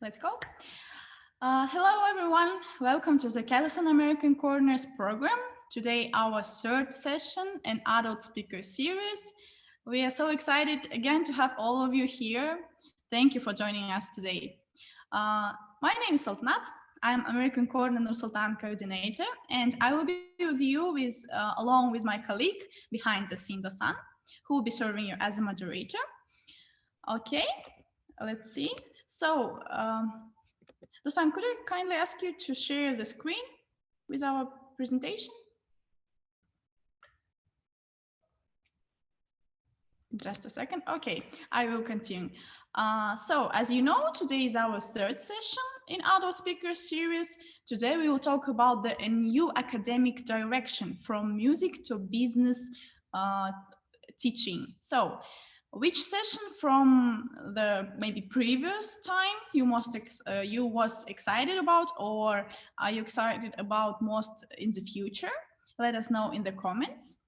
Let's go. Hello, everyone. Welcome to the Callison American Corners program. Today, our third session in Adult Speaker Series. We are so excited again to have all of you here. Thank you for joining us today. My name is Sultanat. I'm American Corner Sultan Coordinator, and I will be with you along with my colleague behind the scene, Dosan, who will be serving you as a moderator. Okay, let's see. So, Dosan, could I kindly ask you to share the screen with our presentation? Just a second. Okay, I will continue. So, as you know, today is our third session in Adult Speaker Series. Today we will talk about a new academic direction from music to business teaching. So, which session from the maybe previous time you was excited about, or are you excited about most in the future? Let us know in the comments.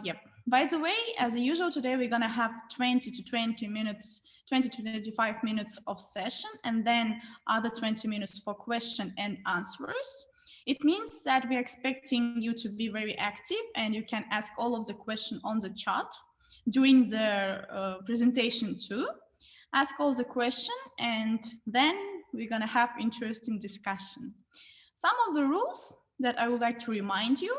Yep. By the way, as usual, today we're gonna have 20 to 25 minutes of session, and then other 20 minutes for question and answers. It means that we're expecting you to be very active, and you can ask all of the questions on the chat during the presentation too. Ask all the question, and then we're gonna have interesting discussion. Some of the rules that I would like to remind you: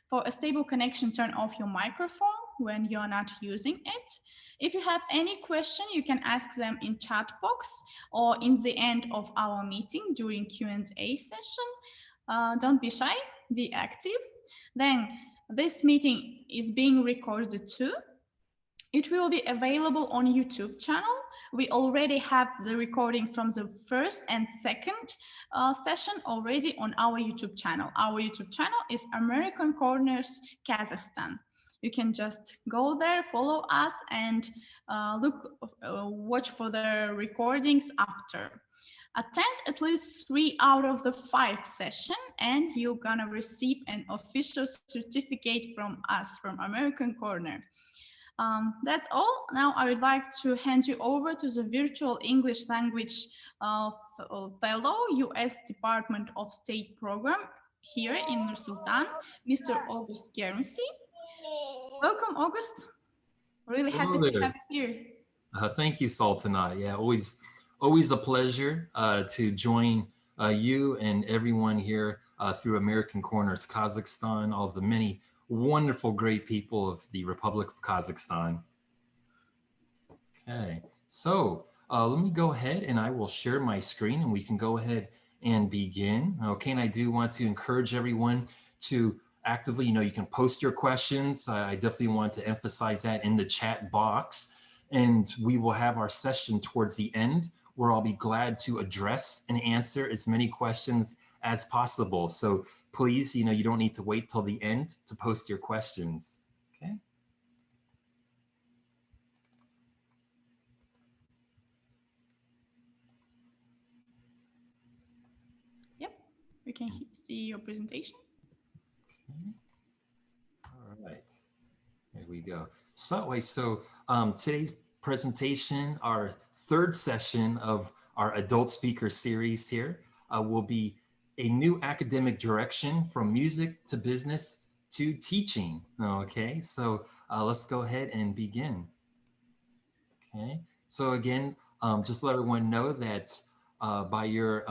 for a stable connection, turn off your microphone when you're not using it. If you have any question, you can ask them in chat box or in the end of our meeting during Q&A session. Don't be shy, be active. Then this meeting is being recorded too. It will be available on YouTube channel. We already have the recording from the first and second session already on our YouTube channel. Our YouTube channel is American Corners Kazakhstan. You can just go there, follow us, and watch for the recordings after. Attend at least 3 out of the 5 sessions, and you're gonna receive an official certificate from us, from American Corner. That's all. Now I would like to hand you over to the virtual English language fellow, U.S. Department of State program here in Nur-Sultan, Mr. August Garnsey. Welcome, August. Really happy to have you here. Thank you, Sultanat. Yeah, always a pleasure to join you and everyone here through American Corners Kazakhstan, all the many wonderful, great people of the Republic of Kazakhstan. Okay, so let me go ahead and I will share my screen and we can go ahead and begin. Okay, and I do want to encourage everyone to actively, you can post your questions. I definitely want to emphasize that in the chat box. And we will have our session towards the end where I'll be glad to address and answer as many questions as possible. So please, you don't need to wait till the end to post your questions, okay? Yep, we can see your presentation. Okay. All right, there we go. So today's presentation, our third session of our adult speaker series here will be a new academic direction from music to business to teaching. Okay, so let's go ahead and begin. Okay, so again, just let everyone know that by your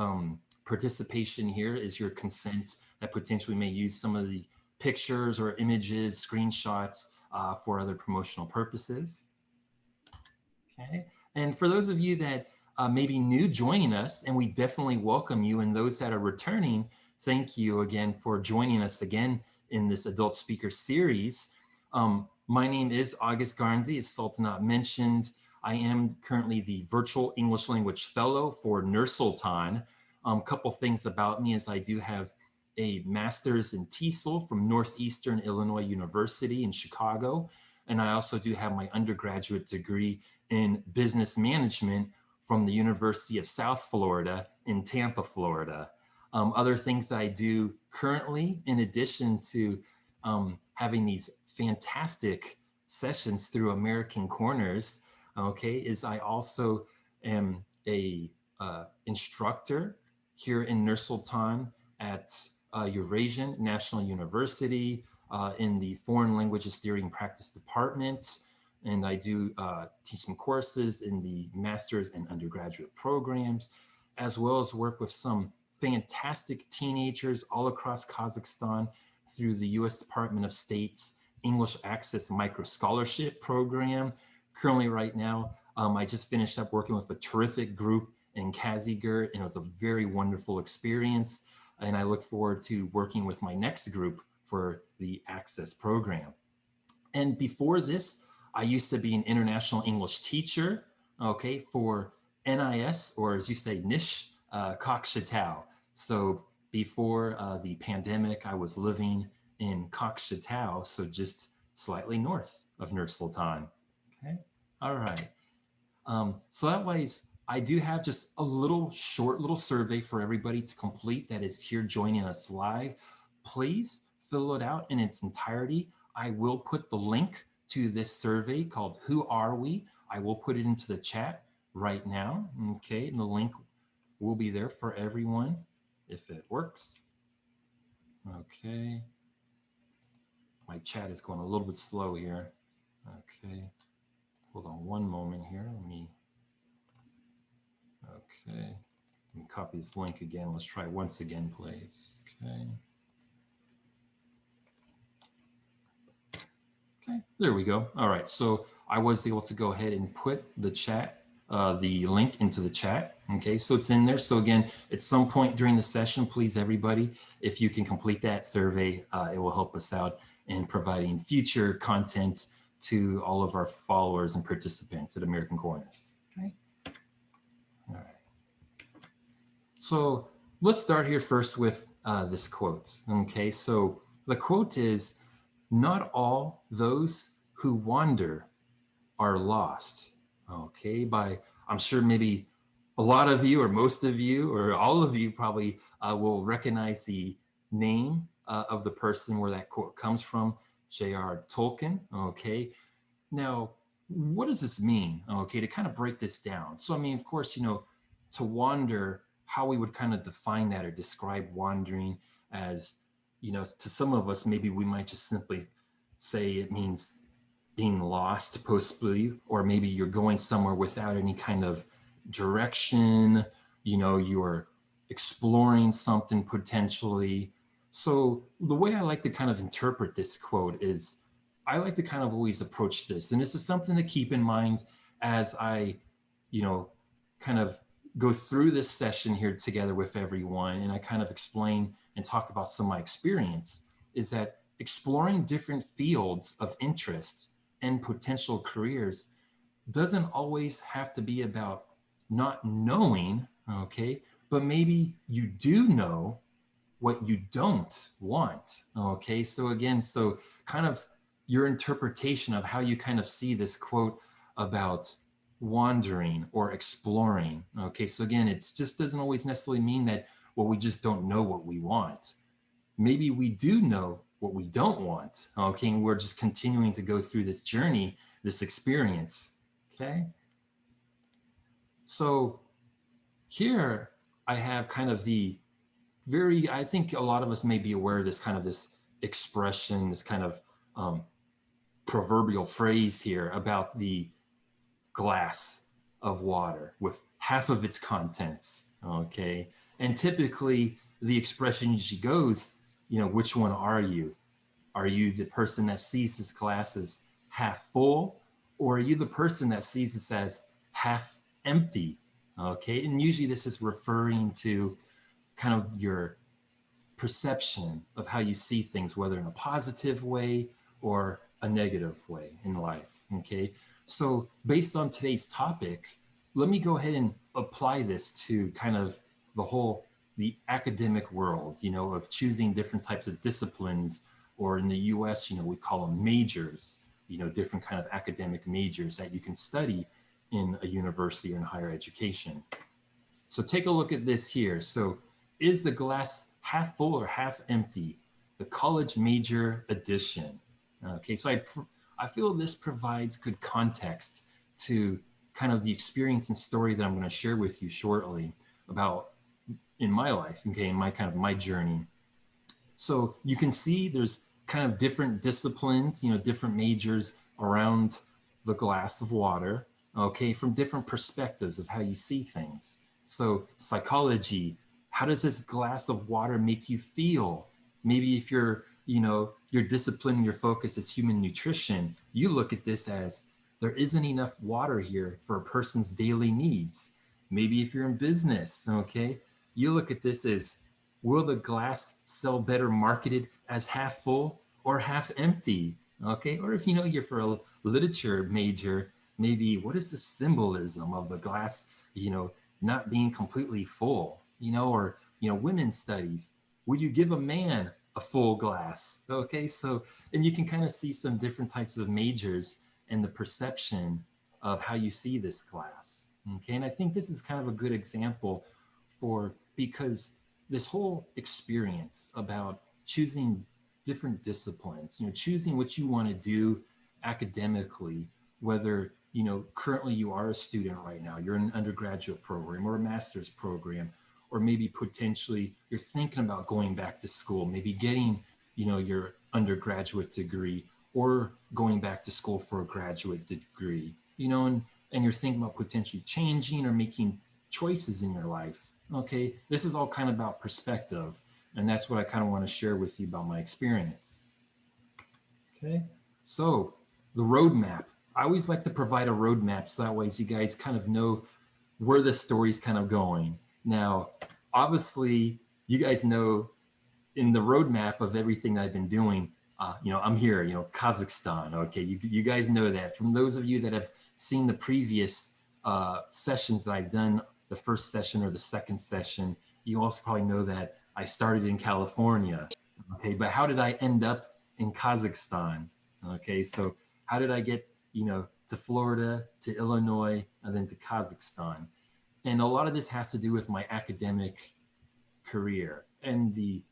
participation here is your consent that potentially may use some of the pictures or images, screenshots for other promotional purposes. Okay, and for those of you that may be new joining us, and we definitely welcome you, and those that are returning, thank you again for joining us again in this adult speaker series. My name is August Garnsey, as Sultanat mentioned. I am currently the virtual English language fellow for Nur-Sultan. Couple things about me is I do have a master's in TESOL from Northeastern Illinois University in Chicago. And I also do have my undergraduate degree in business management from the University of South Florida in Tampa, Florida. Other things that I do currently, in addition to having these fantastic sessions through American Corners, okay, is I also am a instructor here in Nur Sultan at Eurasian National University in the Foreign Languages Theory and Practice Department. And I do teach some courses in the master's and undergraduate programs, as well as work with some fantastic teenagers all across Kazakhstan through the U.S. Department of State's English Access Micro Scholarship Program. Currently, right now, I just finished up working with a terrific group in Kazigurt, and it was a very wonderful experience. And I look forward to working with my next group for the Access program. And before this, I used to be an international English teacher, okay, for NIS, or as you say, Nish Kokshetau. So before the pandemic, I was living in Kokshetau, so just slightly north of Nur Sultan. Okay, all right. So that ways, I do have just a short little survey for everybody to complete that is here joining us live. Please fill it out in its entirety. I will put the link to this survey called Who Are We? I will put it into the chat right now. Okay, and the link will be there for everyone if it works. Okay. My chat is going a little bit slow here. Okay. Hold on one moment here. Okay. Let me copy this link again. Let's try once again, please. Okay. Okay, there we go. All right, so I was able to go ahead and put the chat, the link into the chat. Okay, so it's in there. So again, at some point during the session, please, everybody, if you can complete that survey, it will help us out in providing future content to all of our followers and participants at American Corners. Okay. All right. So let's start here first with this quote. Okay, so the quote is, "Not all those who wander are lost." Okay, I'm sure maybe a lot of you or most of you or all of you probably will recognize the name of the person where that quote comes from, J.R. Tolkien. Okay, now what does this mean? Okay, to kind of break this down. So I mean, of course, to wander, how we would kind of define that or describe wandering as, to some of us, maybe we might just simply say it means being lost, possibly, or maybe you're going somewhere without any kind of direction, you're exploring something potentially. So the way I like to kind of interpret this quote is I like to kind of always approach this, and this is something to keep in mind as I, kind of go through this session here together with everyone, and I kind of explain and talk about some of my experience, is that exploring different fields of interest and potential careers doesn't always have to be about not knowing, okay, but maybe you do know what you don't want, okay? So again, so kind of your interpretation of how you kind of see this quote about wandering or exploring, okay? So again, it just doesn't always necessarily mean that, well, we just don't know what we want. Maybe we do know what we don't want, okay? And we're just continuing to go through this journey, this experience, okay? So here I have kind of I think a lot of us may be aware of this kind of this expression, this kind of proverbial phrase here about the glass of water with half of its contents, okay? And typically the expression usually goes, which one are you? Are you the person that sees this glass as half full, or are you the person that sees this as half empty? Okay, and usually this is referring to kind of your perception of how you see things, whether in a positive way or a negative way in life. Okay, so based on today's topic, let me go ahead and apply this to kind of the academic world, of choosing different types of disciplines, or in the US, we call them majors, different kind of academic majors that you can study in a university or in higher education. So take a look at this here. So is the glass half full or half empty? The college major edition. Okay, so I feel this provides good context to kind of the experience and story that I'm going to share with you shortly about in my life, okay, in my kind of my journey. So you can see there's kind of different disciplines, different majors around the glass of water, okay, from different perspectives of how you see things. So psychology, how does this glass of water make you feel? Maybe if your discipline, your focus is human nutrition, you look at this as there isn't enough water here for a person's daily needs. Maybe if you're in business, okay, you look at this as, will the glass sell better marketed as half full or half empty? Okay, or if you're for a literature major, maybe what is the symbolism of the glass, not being completely full, or women's studies. Would you give a man a full glass? Okay, so and you can kind of see some different types of majors and the perception of how you see this glass. Okay, and I think this is kind of a good example because this whole experience about choosing different disciplines, choosing what you want to do academically, whether, currently you are a student right now, you're in an undergraduate program or a master's program, or maybe potentially you're thinking about going back to school, maybe getting, your undergraduate degree or going back to school for a graduate degree, and you're thinking about potentially changing or making choices in your life. Okay, this is all kind of about perspective, and that's what I kind of want to share with you about my experience. Okay, so the roadmap. I always like to provide a roadmap so that way you guys kind of know where the story's kind of going. Now, obviously, you guys know in the roadmap of everything I've been doing, I'm here, Kazakhstan. Okay, you guys know that. From those of you that have seen the previous sessions that I've done, the first session or the second session, you also probably know that I started in California. Okay, but how did I end up in Kazakhstan? Okay, so how did I get, to Florida, to Illinois, and then to Kazakhstan? And a lot of this has to do with my academic career and the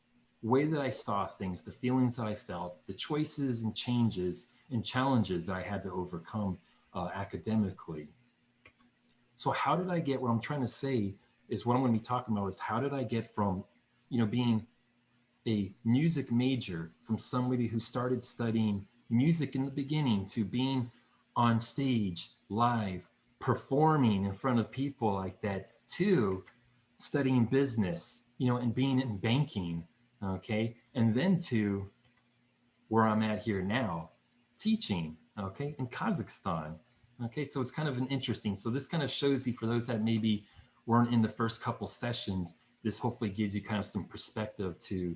way that I saw things, the feelings that I felt, the choices and changes and challenges that I had to overcome academically. So how did I get, what I'm trying to say is what I'm going to be talking about is how did I get from, being a music major, from somebody who started studying music in the beginning to being on stage, live, performing in front of people like that, to studying business, and being in banking, okay? And then to where I'm at here now, teaching, okay, in Kazakhstan. Okay, so it's kind of an interesting. So this kind of shows you, for those that maybe weren't in the first couple sessions, this hopefully gives you kind of some perspective to,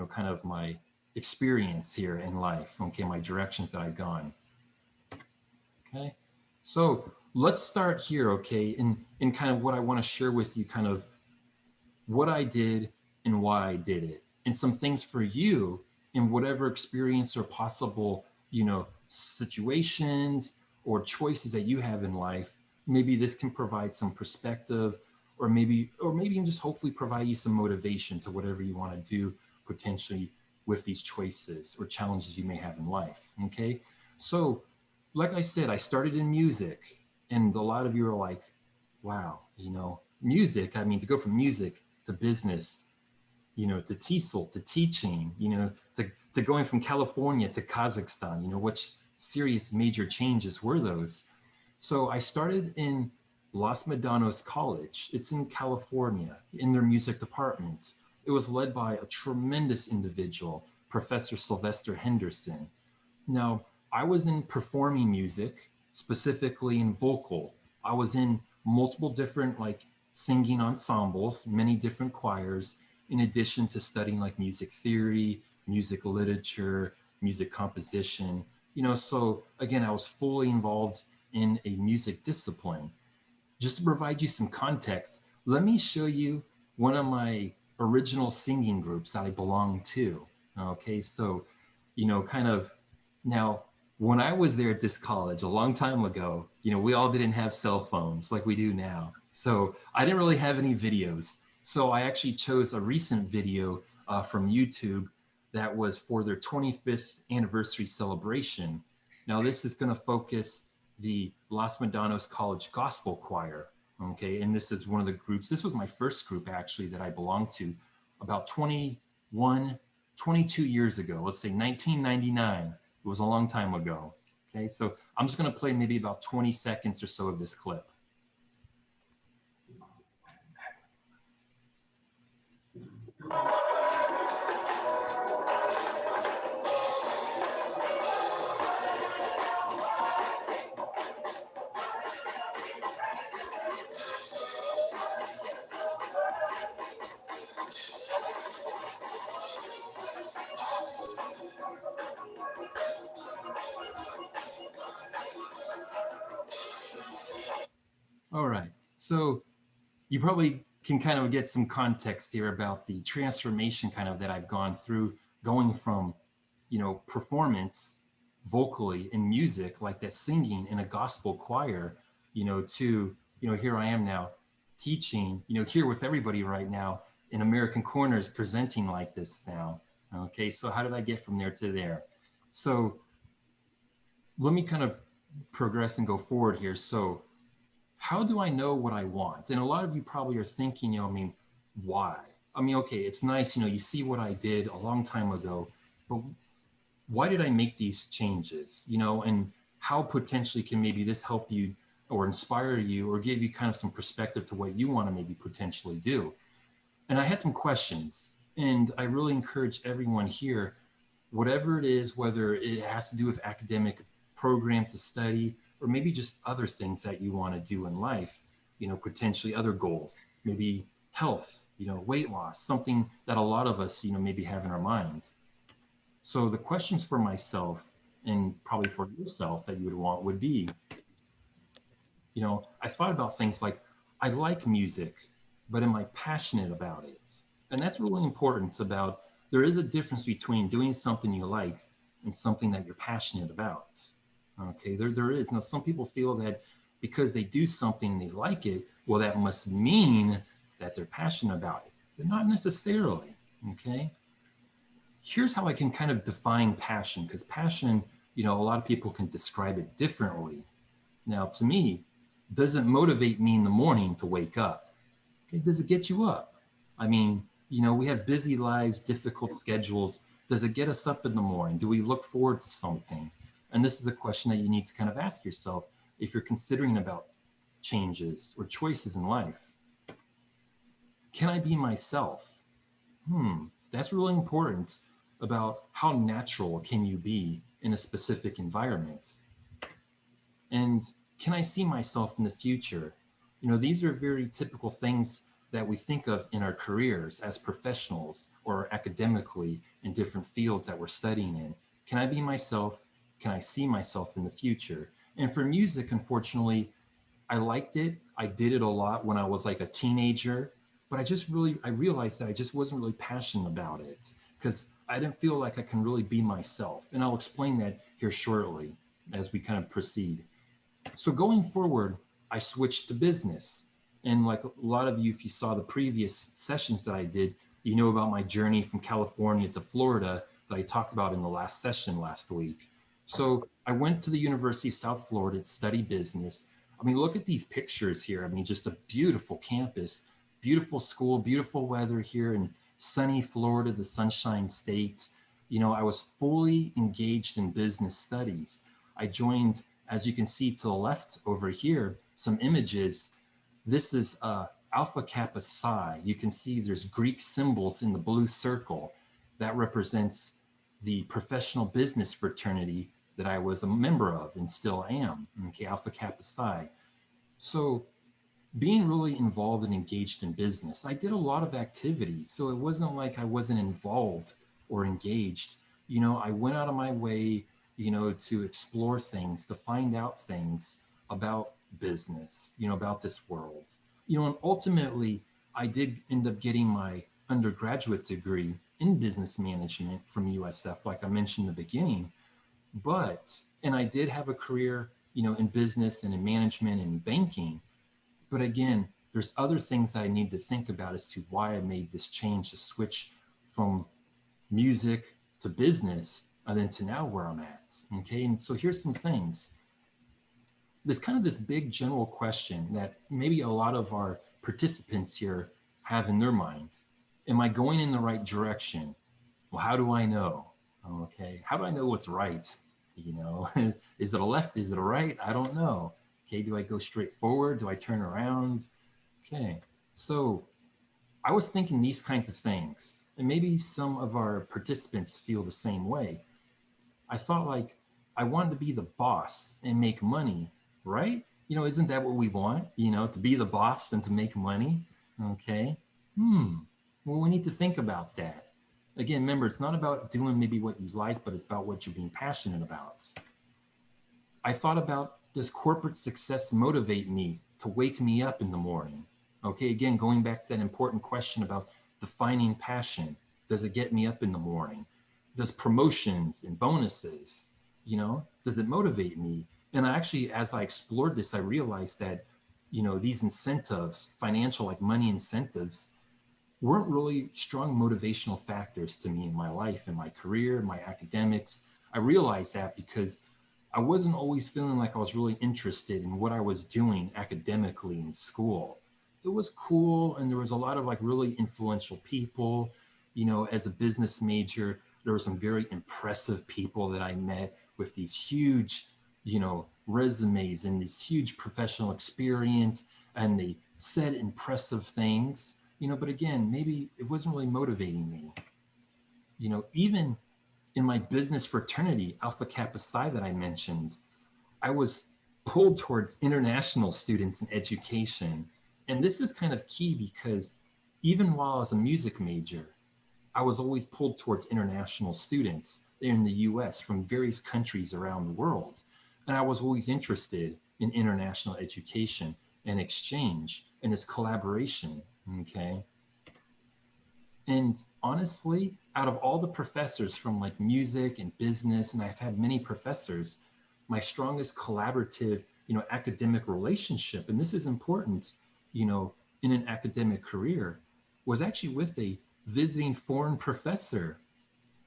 kind of my experience here in life, okay, my directions that I've gone. Okay, so let's start here, okay, in kind of what I want to share with you, kind of what I did and why I did it, and some things for you in whatever experience or possible, situations or choices that you have in life. Maybe this can provide some perspective, or maybe even just hopefully provide you some motivation to whatever you want to do potentially with these choices or challenges you may have in life. Okay, so like I said, I started in music, and a lot of you are like, wow, music, I mean, to go from music to business, to TESOL, to teaching, to going from California to Kazakhstan, which serious major changes were those? So I started in Los Medanos College. It's in California, in their music department. It was led by a tremendous individual, Professor Sylvester Henderson. Now, I was in performing music, specifically in vocal. I was in multiple different singing ensembles, many different choirs, in addition to studying music theory, music literature, music composition. So again, I was fully involved in a music discipline. Just to provide you some context, let me show you one of my original singing groups that I belonged to. Okay, so, kind of now, when I was there at this college a long time ago, we all didn't have cell phones like we do now. So I didn't really have any videos. So I actually chose a recent video from YouTube that was for their 25th anniversary celebration. Now, this is going to focus the Los Medanos College Gospel Choir. Okay, and this is one of the groups. This was my first group actually that I belonged to about 21, 22 years ago. Let's say 1999. It was a long time ago. Okay, so I'm just going to play maybe about 20 seconds or so of this clip. All right. So you probably can kind of get some context here about the transformation kind of that I've gone through going from, performance vocally in music like that singing in a gospel choir, to, here I am now teaching, here with everybody right now in American Corners presenting like this now. Okay. So how did I get from there to there? So let me kind of progress and go forward here. So how do I know what I want? And a lot of you probably are thinking, why? Okay, it's nice, you see what I did a long time ago, but why did I make these changes? And how potentially can maybe this help you or inspire you or give you kind of some perspective to what you want to maybe potentially do? And I had some questions, and I really encourage everyone here, whatever it is, whether it has to do with academic programs to study, or maybe just other things that you want to do in life, potentially other goals, maybe health, weight loss, something that a lot of us, maybe have in our mind. So the questions for myself and probably for yourself that you would want would be, I thought about things like, I like music, but am I passionate about it? And that's really important about, there is a difference between doing something you like and something that you're passionate about. Okay, there is. Now, some people feel that because they do something, they like it, well, that must mean that they're passionate about it, but not necessarily. Okay. Here's how I can kind of define passion, because passion, a lot of people can describe it differently. Now, to me, does it motivate me in the morning to wake up? Okay, does it get you up? We have busy lives, difficult schedules. Does it get us up in the morning? Do we look forward to something? And this is a question that you need to kind of ask yourself if you're considering about changes or choices in life. Can I be myself? That's really important about how natural can you be in a specific environment. And can I see myself in the future? These are very typical things that we think of in our careers as professionals or academically in different fields that we're studying in. Can I be myself? Can I see myself in the future? And for music, unfortunately, I liked it. I did it a lot when I was like a teenager, but I realized that I just wasn't really passionate about it because I didn't feel like I can really be myself. And I'll explain that here shortly as we kind of proceed. So going forward, I switched to business. And like a lot of you, if you saw the previous sessions that I did, you know about my journey from California to Florida that I talked about in the last session last week. So I went to the University of South Florida to study business. Look at these pictures here. Just a beautiful campus, beautiful school, beautiful weather here in sunny Florida, the Sunshine State. I was fully engaged in business studies. I joined, as you can see to the left over here, some images. This is Alpha Kappa Psi. You can see there's Greek symbols in the blue circle. That represents the professional business fraternity that I was a member of and still am, okay, Alpha Kappa Psi. So being really involved and engaged in business, I did a lot of activities. So it wasn't like I wasn't involved or engaged. I went out of my way, to explore things, to find out things about business, about this world. And ultimately, I did end up getting my undergraduate degree in business management from USF, like I mentioned in the beginning. And I did have a career, in business and in management and banking. But again, there's other things that I need to think about as to why I made this change to switch from music to business and then to now where I'm at. Okay. And so here's some things. there's kind of this big general question that maybe a lot of our participants here have in their mind. Am I going in the right direction? Well, how do I know? Okay, how do I know what's right? You know, is it a left? Is it a right? I don't know. Okay, do I go straight forward? Do I turn around? Okay, so I was thinking these kinds of things, and maybe some of our participants feel the same way. I thought like I wanted to be the boss and make money, right? You know, isn't that what we want? You know, to be the boss and to make money. Okay. Well, we need to think about that. Again, remember, it's not about doing maybe what you like, but it's about what you're being passionate about. I thought about, does corporate success motivate me to wake me up in the morning? Okay, again, going back to that important question about defining passion. Does it get me up in the morning? Does promotions and bonuses, you know, does it motivate me? And I actually, as I explored this, I realized that, you know, these incentives, financial, like money incentives, weren't really strong motivational factors to me in my life, in my career, my academics. I realized that because I wasn't always feeling like I was really interested in what I was doing academically in school. It was cool, and there was a lot of like really influential people. You know, as a business major, there were some very impressive people that I met with these huge, you know, resumes and this huge professional experience, and they said impressive things, you know, but again, maybe it wasn't really motivating me. You know, even in my business fraternity, Alpha Kappa Psi, that I mentioned, I was pulled towards international students in education. And this is kind of key because even while I was a music major, I was always pulled towards international students in the US from various countries around the world. And I was always interested in international education and exchange and this collaboration. Okay. And honestly, out of all the professors from like music and business, and I've had many professors, my strongest collaborative, you know, academic relationship, and this is important, you know, in an academic career, was actually with a visiting foreign professor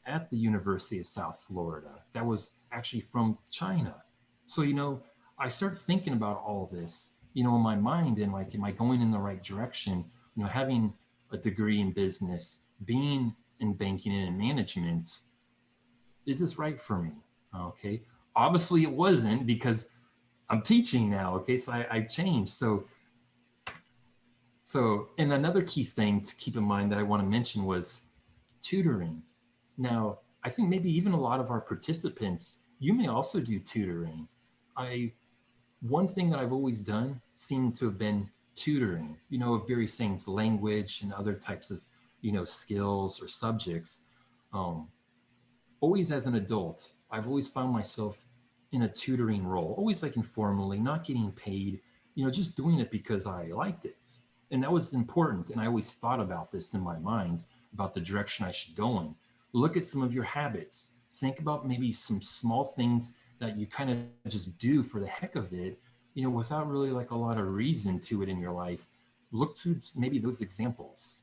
at the University of South Florida that was actually from China. So, you know, I start thinking about all this, you know, in my mind and like, am I going in the right direction? You know, having a degree in business, being in banking and in management, is this right for me? Okay. Obviously it wasn't because I'm teaching now. Okay. So I changed. So, and another key thing to keep in mind that I want to mention was tutoring. Now, I think maybe even a lot of our participants, you may also do tutoring. I One thing that I've always done seemed to have been tutoring, you know, of various things, language and other types of, you know, skills or subjects. Um, Always as an adult, I've always found myself in a tutoring role, always like informally, not getting paid, you know, just doing it because I liked it. And that was important. And I always thought about this in my mind about the direction I should go in. Look at some of your habits. Think about maybe some small things that you kind of just do for the heck of it, you know, without really like a lot of reason to it in your life. Look to maybe those examples.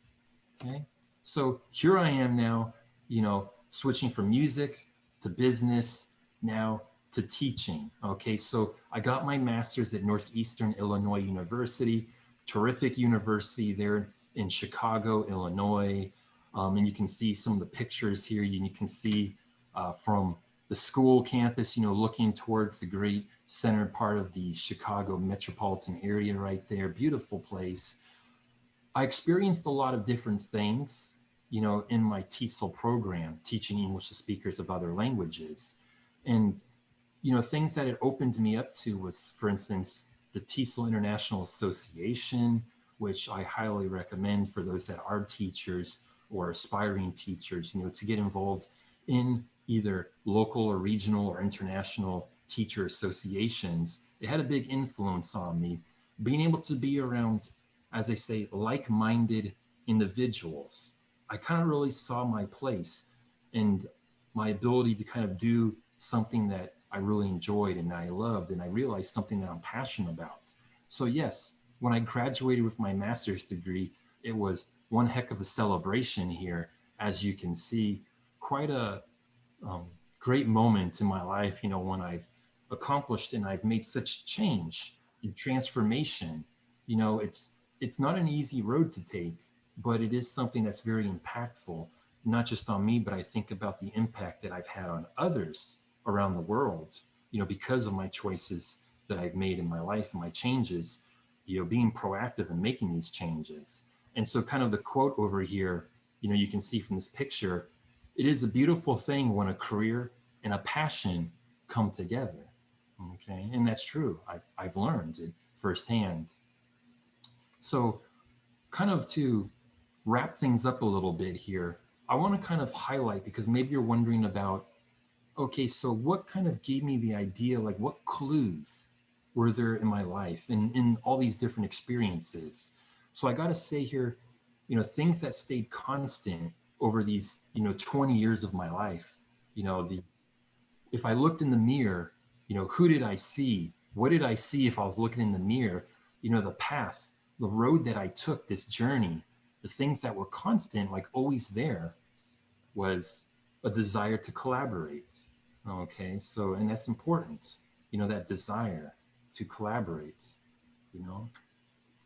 Okay. So here I am now, you know, switching from music to business, now to teaching. Okay. So I got my master's at Northeastern Illinois University, terrific university there in Chicago, Illinois. And you can see some of the pictures here. You can see from the school campus, you know, looking towards the great center part of the Chicago metropolitan area right there. Beautiful place. I experienced a lot of different things, you know, in my TESOL program, teaching English to speakers of other languages. And, you know, things that it opened me up to was, for instance, the TESOL International Association, which I highly recommend for those that are teachers or aspiring teachers, you know, to get involved in either local or regional or international teacher associations. It had a big influence on me. Being able to be around, as I say, like-minded individuals, I kind of really saw my place and my ability to kind of do something that I really enjoyed and I loved, and I realized something that I'm passionate about. So yes, when I graduated with my master's degree, it was one heck of a celebration here. As you can see, quite a great moment in my life, you know, when I've accomplished and I've made such change and transformation. You know, it's not an easy road to take, but it is something that's very impactful, not just on me, but I think about the impact that I've had on others around the world, you know, because of my choices that I've made in my life and my changes, you know, being proactive and making these changes. And so kind of the quote over here, you know, you can see from this picture, it is a beautiful thing when a career and a passion come together. Okay. And that's true. I've learned it firsthand. So kind of to wrap things up a little bit here, I want to kind of highlight, because maybe you're wondering about, okay, so what kind of gave me the idea, like what clues were there in my life and in all these different experiences? So I got to say here, you know, things that stayed constant over these, you know, 20 years of my life, you know, if I looked in the mirror, you know, who did I see? What did I see if I was looking in the mirror? You know, the path, the road that I took, this journey, the things that were constant, like always there, was a desire to collaborate. Okay, so, and that's important, you know, that desire to collaborate, you know,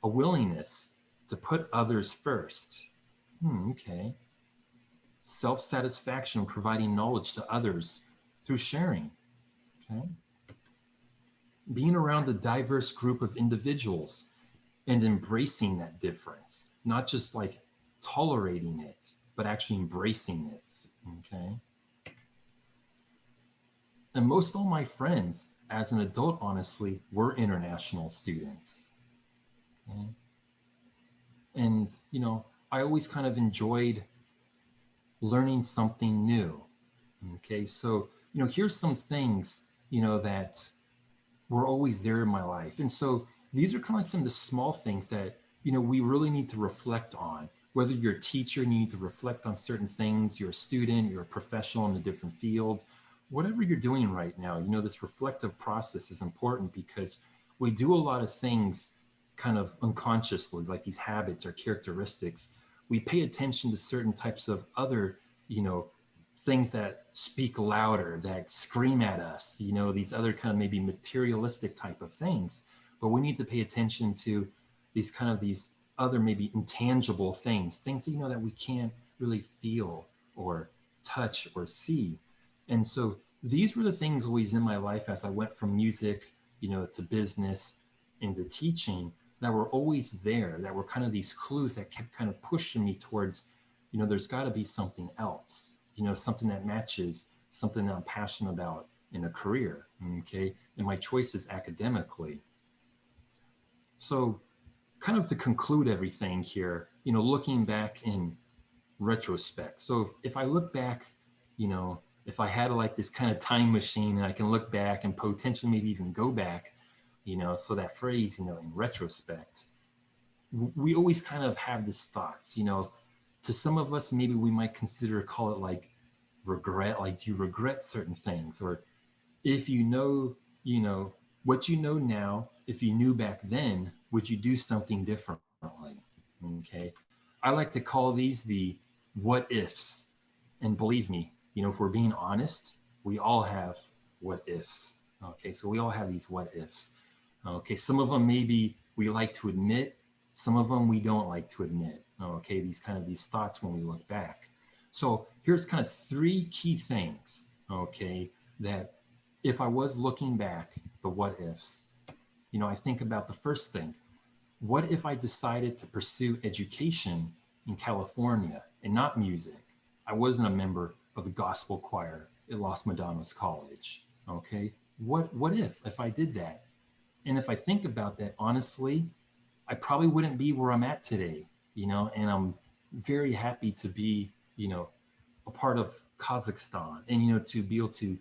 a willingness to put others first. Okay. Self-satisfaction, providing knowledge to others through sharing. Okay. Being around a diverse group of individuals and embracing that difference, not just like tolerating it, but actually embracing it. Okay. And most all my friends as an adult, honestly, were international students. Okay? And, you know, I always kind of enjoyed learning something new. Okay. So, you know, here's some things, you know, that were always there in my life. And so these are kind of like some of the small things that, you know, we really need to reflect on. Whether you're a teacher and you need to reflect on certain things, you're a student, you're a professional in a different field, whatever you're doing right now, you know, this reflective process is important because we do a lot of things kind of unconsciously, like these habits or characteristics. We pay attention to certain types of other, you know, things that speak louder, that scream at us, you know, these other kind of maybe materialistic type of things. But we need to pay attention to these kind of these other maybe intangible things that, you know, that we can't really feel or touch or see. And so these were the things always in my life as I went from music, you know, to business into teaching, that were always there, that were kind of these clues that kept kind of pushing me towards, you know, there's got to be something else, you know, something that matches something that I'm passionate about in a career. Okay. And my choices academically. So kind of to conclude everything here, you know, looking back in retrospect. So if I look back, you know, if I had like this kind of time machine and I can look back and potentially maybe even go back, you know, so that phrase, you know, in retrospect, we always kind of have this thoughts, you know, to some of us, maybe we might consider, call it like regret, like do you regret certain things? Or if you know, what you know now, if you knew back then, would you do something differently? Okay. I like to call these the what ifs. And believe me, you know, if we're being honest, we all have what ifs. Okay. So we all have these what ifs. Okay. Some of them maybe we like to admit, some of them we don't like to admit. Okay. These kind of these thoughts when we look back. So here's kind of three key things. Okay. That if I was looking back, the what ifs, you know, I think about the first thing. What if I decided to pursue education in California and not music? I wasn't a member of the gospel choir at Los Medanos College. Okay. What if I did that? And if I think about that, honestly, I probably wouldn't be where I'm at today, you know, and I'm very happy to be, you know, a part of Kazakhstan and, you know, to be able to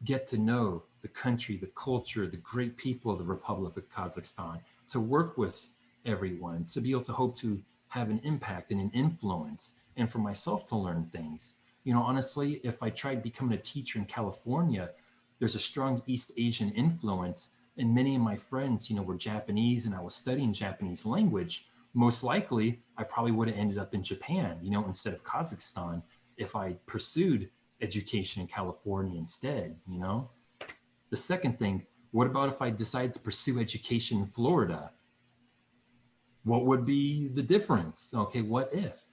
get to know the country, the culture, the great people of the Republic of Kazakhstan, to work with everyone, to be able to hope to have an impact and an influence, and for myself to learn things. You know, honestly, if I tried becoming a teacher in California, there's a strong East Asian influence, and many of my friends, you know, were Japanese, and I was studying Japanese language. Most likely, I probably would have ended up in Japan, you know, instead of Kazakhstan, if I pursued education in California instead, you know? The second thing, what about if I decide to pursue education in Florida? What would be the difference? Okay, what if?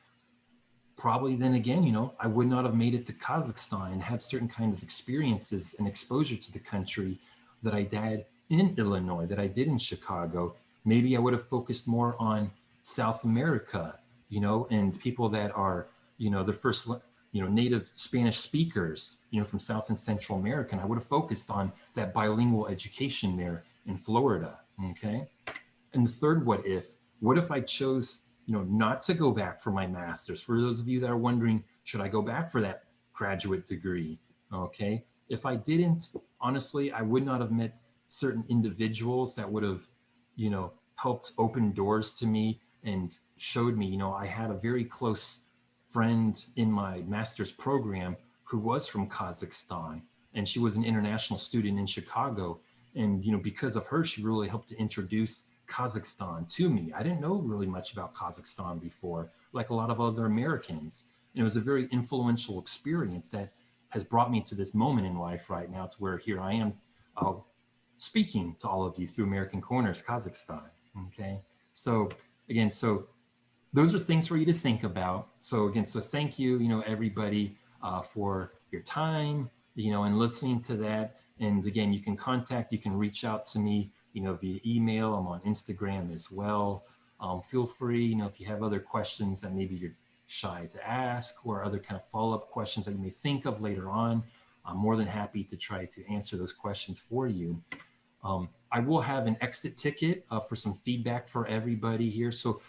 Probably then again, you know, I would not have made it to Kazakhstan and had certain kind of experiences and exposure to the country that I did in Illinois, that I did in Chicago. Maybe I would have focused more on South America, you know, and people that are, you know, the first, you know, native Spanish speakers, you know, from South and Central America. And I would have focused on that bilingual education there in Florida. Okay. And the third what if I chose, you know, not to go back for my master's? For those of you that are wondering, should I go back for that graduate degree? Okay. If I didn't, honestly, I would not have met certain individuals that would have, you know, helped open doors to me and showed me, you know, I had a very close friend in my master's program who was from Kazakhstan, and she was an international student in Chicago. And, you know, because of her, she really helped to introduce Kazakhstan to me. I didn't know really much about Kazakhstan before, like a lot of other Americans. And it was a very influential experience that has brought me to this moment in life right now, to where here I am speaking to all of you through American Corners, Kazakhstan. Okay. So again, so those are things for you to think about. So again, so thank you, you know, everybody for your time, you know, and listening to that. And again, you can reach out to me, you know, via email. I'm on Instagram as well. Feel free, you know, if you have other questions that maybe you're shy to ask, or other kind of follow-up questions that you may think of later on, I'm more than happy to try to answer those questions for you. I will have an exit ticket for some feedback for everybody here. So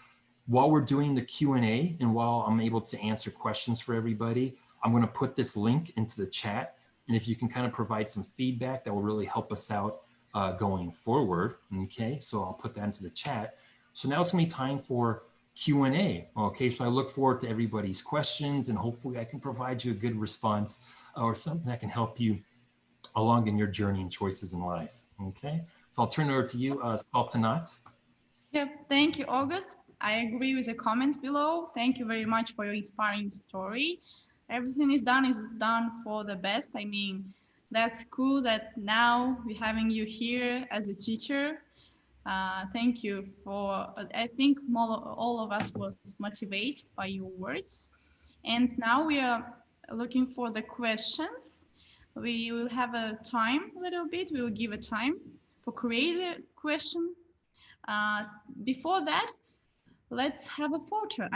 while we're doing the Q&A and while I'm able to answer questions for everybody, I'm going to put this link into the chat. And if you can kind of provide some feedback, that will really help us out going forward. Okay, so I'll put that into the chat. So now it's going to be time for Q&A. Okay, so I look forward to everybody's questions, and hopefully I can provide you a good response or something that can help you along in your journey and choices in life. Okay, so I'll turn it over to you, Saltanat. Yep, thank you, August. I agree with the comments below. Thank you very much for your inspiring story. Everything is done for the best. I mean, that's cool that now we're having you here as a teacher. Thank you for, I think all of us was motivated by your words. And now we are looking for the questions. We will have a time a little bit. We will give a time for create a question. Before that, let's have a photo.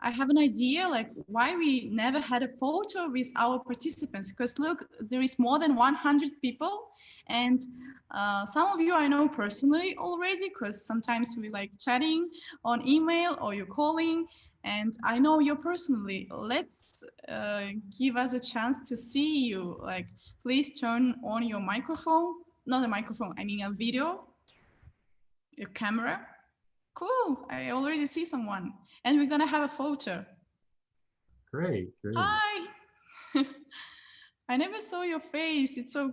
I have an idea like why we never had a photo with our participants, because look, there is more than 100 people, and some of you I know personally already, because sometimes we like chatting on email or you're calling, and I know you personally. Let's give us a chance to see you. Like, please turn on your microphone, not a microphone, I mean a video, your camera. Cool, I already see someone. And we're gonna have a photo. Great, great. Hi. I never saw your face. It's so,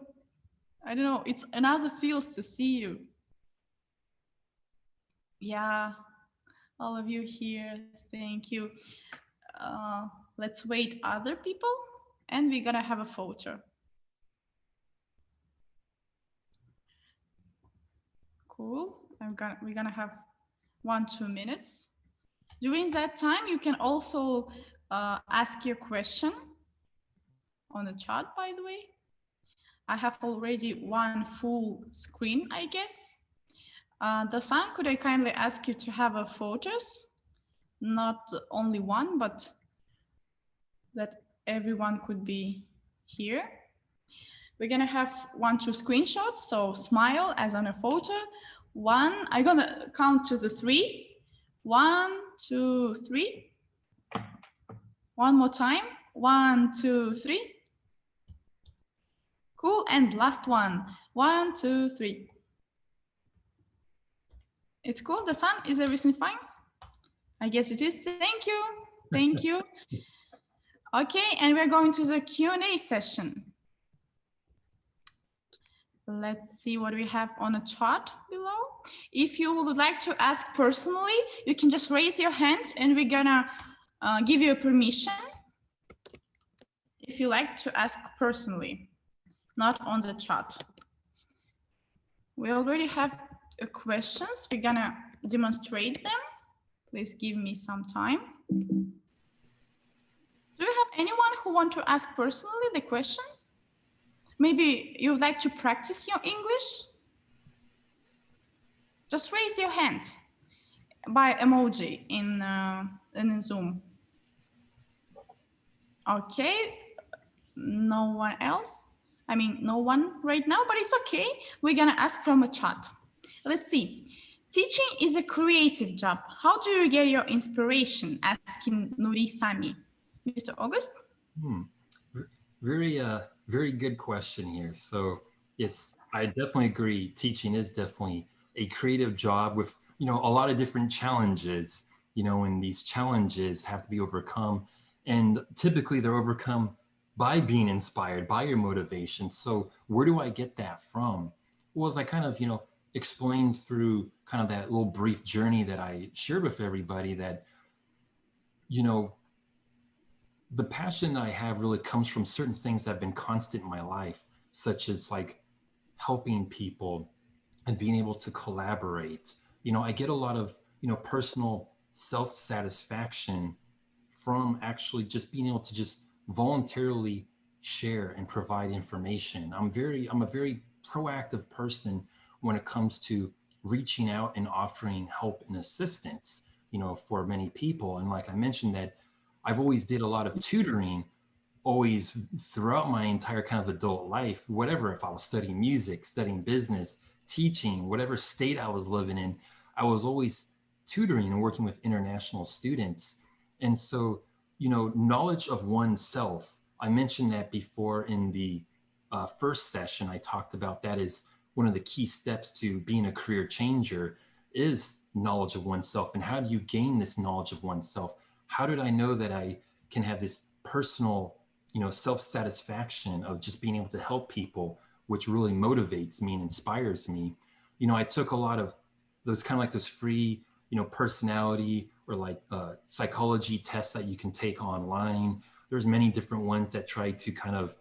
I don't know, it's another feels to see you. Yeah, all of you here, thank you. Let's wait other people and we're gonna have a photo. Cool, we're gonna have 1-2 minutes. During that time, you can also ask your question on the chat, by the way. I have already one full screen, I guess. Dosan, could I kindly ask you to have a photos? Not only one, but that everyone could be here. We're gonna have 1-2 screenshots, so smile as on a photo. One, I'm gonna count to the 3. 1, 2, 3. One more time. 1, 2, 3. Cool, and last one. 1, 2, 3. It's cool, the sun, is everything fine? I guess it is. Thank you. Thank you. Okay, and we're going to the Q&A session. Let's see what we have on a chart below. If you would like to ask personally, you can just raise your hand and we're gonna give you a permission if you like to ask personally, not on the chat. We already have questions. We're gonna demonstrate them. Please give me some time. Do you have anyone who want to ask personally the question? Maybe you would like to practice your English? Just raise your hand by emoji in Zoom. Okay, no one else. I mean, no one right now, but it's okay. We're gonna ask from a chat. Let's see. Teaching is a creative job. How do you get your inspiration? Asking Nuri Sami. Mr. August? Very good question here. So yes, I definitely agree. Teaching is definitely a creative job with, a lot of different challenges, and these challenges have to be overcome. And typically they're overcome by being inspired by your motivation. So where do I get that from? Well, as I kind of, explained through kind of that little brief journey that I shared with everybody, that, the passion that I have really comes from certain things that have been constant in my life, such as like helping people and being able to collaborate. I get a lot of, personal self-satisfaction from actually just being able to just voluntarily share and provide information. I'm a very proactive person when it comes to reaching out and offering help and assistance, for many people. And like I mentioned, that I've always did a lot of tutoring, always throughout my entire kind of adult life, whatever, if I was studying music, studying business, teaching, whatever state I was living in, I was always tutoring and working with international students. And so, knowledge of oneself, I mentioned that before in the first session. I talked about that as one of the key steps to being a career changer is knowledge of oneself. And how do you gain this knowledge of oneself? How did I know that I can have this personal, self-satisfaction of just being able to help people, which really motivates me and inspires me? I took a lot of those kind of like those free, personality or like psychology tests that you can take online. There's many different ones that try to kind of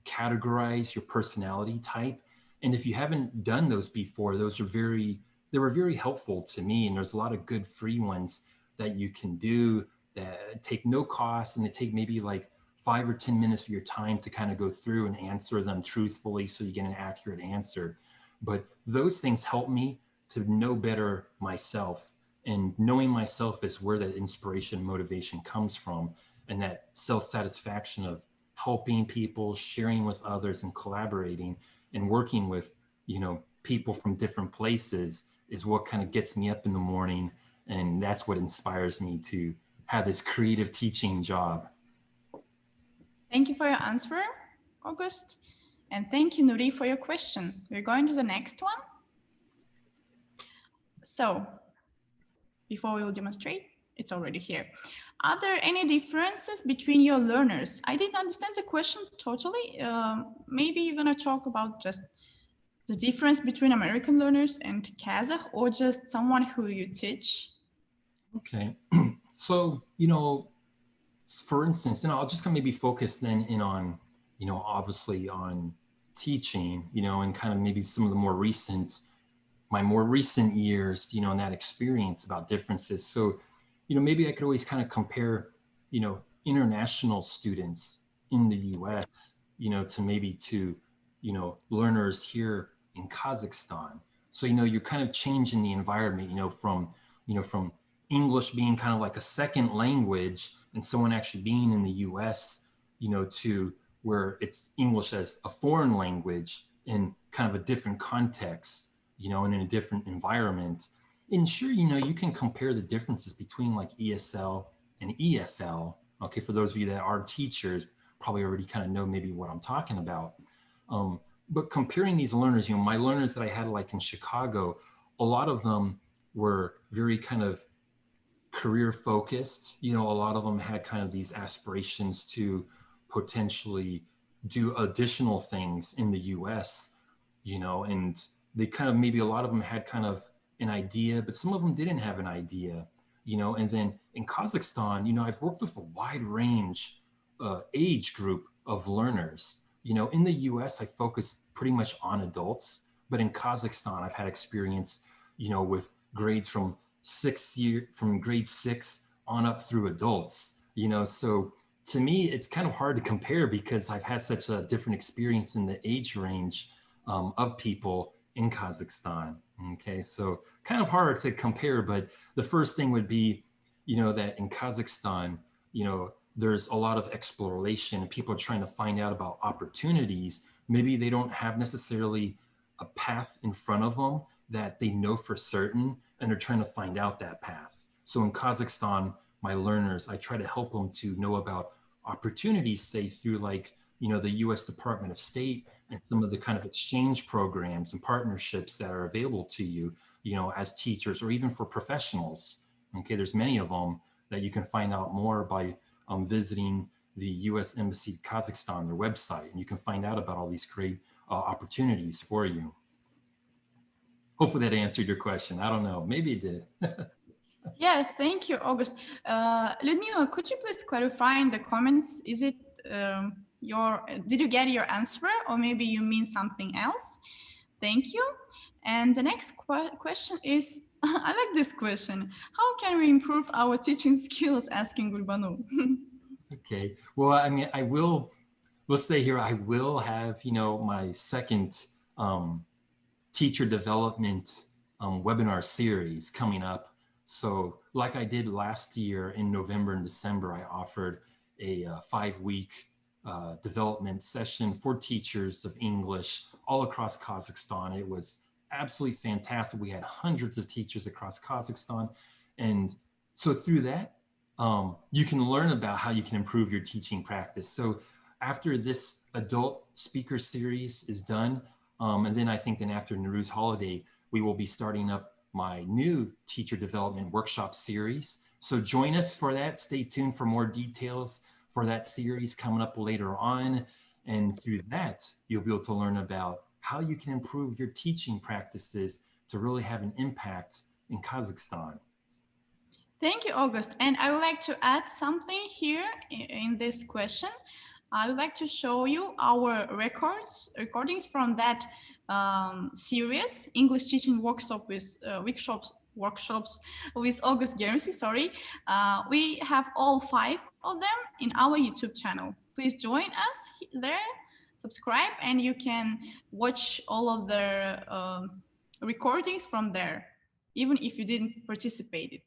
categorize your personality type. And if you haven't done those before, they were very helpful to me. And there's a lot of good free ones that you can do that take no cost, and they take maybe like 5 or 10 minutes of your time to kind of go through and answer them truthfully so you get an accurate answer. But those things help me to know better myself, and knowing myself is where that inspiration, motivation comes from, and that self-satisfaction of helping people, sharing with others, and collaborating and working with, people from different places is what kind of gets me up in the morning. And that's what inspires me to have this creative teaching job. Thank you for your answer, August. And thank you, Nuri, for your question. We're going to the next one. So before we will demonstrate, it's already here. Are there any differences between your learners? I didn't understand the question totally. Maybe you're gonna talk about just the difference between American learners and Kazakh, or just someone who you teach? Okay. So, for instance, and I'll just kind of maybe focus then in on, obviously on teaching, and kind of maybe some of the my more recent years, and that experience about differences. So, maybe I could always kind of compare, international students in the US, to maybe to, learners here in Kazakhstan. So, you're kind of changing the environment, from English being kind of like a second language and someone actually being in the US, to where it's English as a foreign language in kind of a different context, and in a different environment. And sure, you can compare the differences between like ESL and EFL. Okay, for those of you that are teachers, probably already kind of know maybe what I'm talking about. But comparing these learners, my learners that I had like in Chicago, a lot of them were very kind of career focused. A lot of them had kind of these aspirations to potentially do additional things in the US, and they kind of, maybe a lot of them had kind of an idea, but some of them didn't have an idea, and then in Kazakhstan, I've worked with a wide range age group of learners, In the US, I focus pretty much on adults, but in Kazakhstan, I've had experience, with grades from grade 6 on up through adults, so to me, it's kind of hard to compare because I've had such a different experience in the age range of people in Kazakhstan. Okay, so kind of hard to compare, but the first thing would be, that in Kazakhstan, there's a lot of exploration and people are trying to find out about opportunities. Maybe they don't have necessarily a path in front of them that they know for certain, and they're trying to find out that path. So in Kazakhstan, my learners, I try to help them to know about opportunities, say through like, the US Department of State and some of the kind of exchange programs and partnerships that are available to you, as teachers or even for professionals. Okay, there's many of them that you can find out more by visiting the US Embassy Kazakhstan, their website, and you can find out about all these great opportunities for you. Hopefully that answered your question. I don't know, maybe it did. Yeah, thank you, August. Ludmila, could you please clarify in the comments, is it did you get your answer, or maybe you mean something else? Thank you. And the next question is, I like this question. How can we improve our teaching skills? Asking Gulbanu. Okay, well, I mean, we'll say here, I will have, my second teacher development webinar series coming up. So like I did last year in November and December, I offered a 5-week development session for teachers of English all across Kazakhstan. It was absolutely fantastic. We had hundreds of teachers across Kazakhstan. And so through that, you can learn about how you can improve your teaching practice. So after this adult speaker series is done, and then I think then after Nowruz holiday, we will be starting up my new teacher development workshop series. So join us for that. Stay tuned for more details for that series coming up later on. And through that, you'll be able to learn about how you can improve your teaching practices to really have an impact in Kazakhstan. Thank you, August. And I would like to add something here in this question. I would like to show you our recordings from that series, English teaching workshop with workshops with August Garnsey, sorry. We have all 5 of them in our YouTube channel. Please join us there, subscribe, and you can watch all of the recordings from there, even if you didn't participate.